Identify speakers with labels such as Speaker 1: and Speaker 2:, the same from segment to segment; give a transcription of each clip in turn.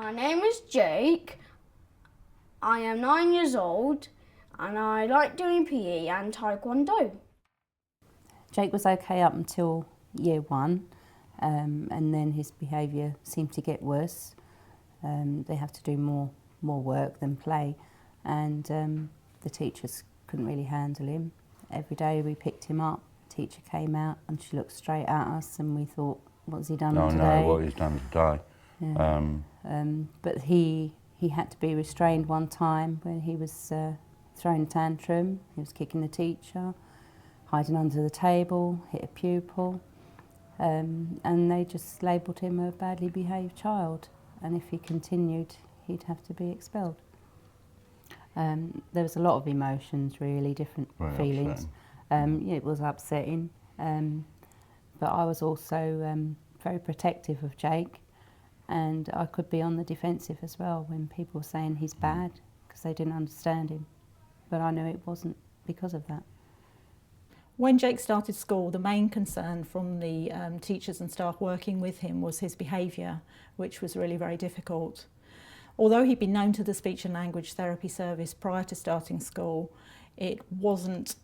Speaker 1: My name is Jake. I am 9 years old and I like doing PE and Taekwondo.
Speaker 2: Jake was okay up until year 1 and then his behaviour seemed to get worse. They have to do more work than play, and the teachers couldn't really handle him. Every day we picked him up, teacher came out and she looked straight at us and we thought, what's he done today?
Speaker 3: No, what he's done today.
Speaker 2: Yeah. But he had to be restrained one time when he was throwing a tantrum. He was kicking the teacher, hiding under the table, hit a pupil, and they just labelled him a badly behaved child, and if he continued he'd have to be expelled. There was a lot of emotions, really, different feelings. It was upsetting, but I was also very protective of Jake, and I could be on the defensive as well when people were saying he's bad because they didn't understand him, but I knew it wasn't because of that.
Speaker 4: When Jake started school, the main concern from the teachers and staff working with him was his behaviour, which was really very difficult. Although he'd been known to the speech and language therapy service prior to starting school, it wasn't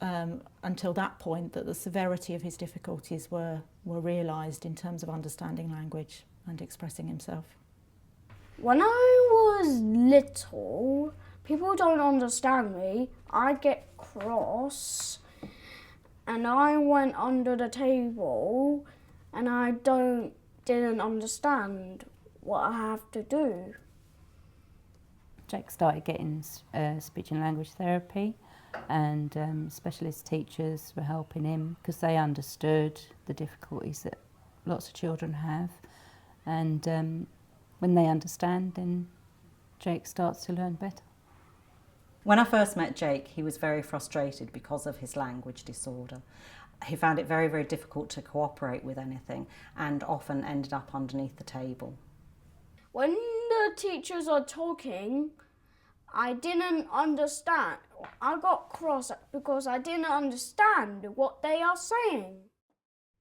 Speaker 4: until that point that the severity of his difficulties were realised in terms of understanding language and expressing himself.
Speaker 1: When I was little, people don't understand me. I get cross and I went under the table and I didn't understand what I have to do.
Speaker 2: Jake started getting speech and language therapy, and specialist teachers were helping him because they understood the difficulties that lots of children have, and when they understand, then Jake starts to learn better.
Speaker 5: When I first met Jake, he was very frustrated because of his language disorder. He found it very, very difficult to cooperate with anything and often ended up underneath the table.
Speaker 1: When the teachers are talking, I didn't understand. I got cross because I didn't understand what they are saying.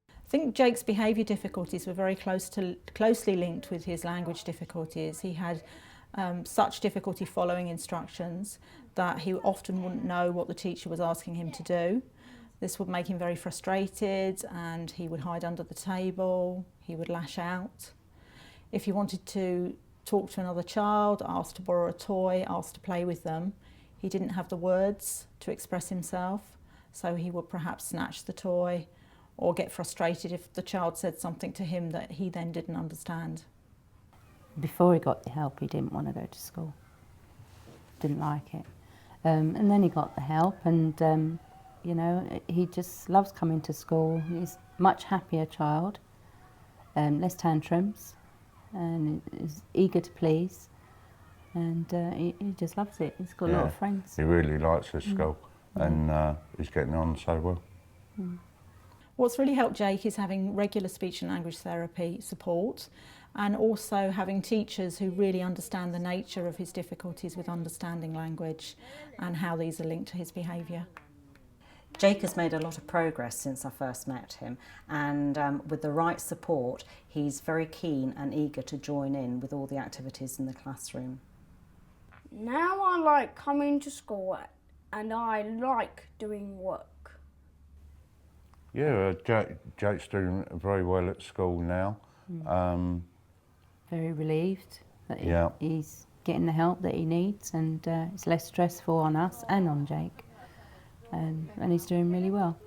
Speaker 4: I think Jake's behaviour difficulties were very closely linked with his language difficulties. He had such difficulty following instructions that he often wouldn't know what the teacher was asking him to do. This would make him very frustrated and he would hide under the table, he would lash out. If he wanted to talk to another child, asked to borrow a toy, asked to play with them, he didn't have the words to express himself, so he would perhaps snatch the toy or get frustrated if the child said something to him that he then didn't understand.
Speaker 2: Before he got the help, he didn't want to go to school, didn't like it. And then he got the help, and you know, he just loves coming to school. He's a much happier child, less tantrums, and is eager to please, and he just loves it. He's got a lot of friends.
Speaker 3: He really likes his school, and he's getting on so well.
Speaker 4: What's really helped Jake is having regular speech and language therapy support, and also having teachers who really understand the nature of his difficulties with understanding language and how these are linked to his behaviour.
Speaker 5: Jake has made a lot of progress since I first met him, and with the right support, he's very keen and eager to join in with all the activities in the classroom.
Speaker 1: Now I like coming to school and I like doing work.
Speaker 3: Yeah, Jake's doing very well at school now.
Speaker 2: Very relieved that he's getting the help that he needs, and it's less stressful on us and on Jake, and he's doing really well.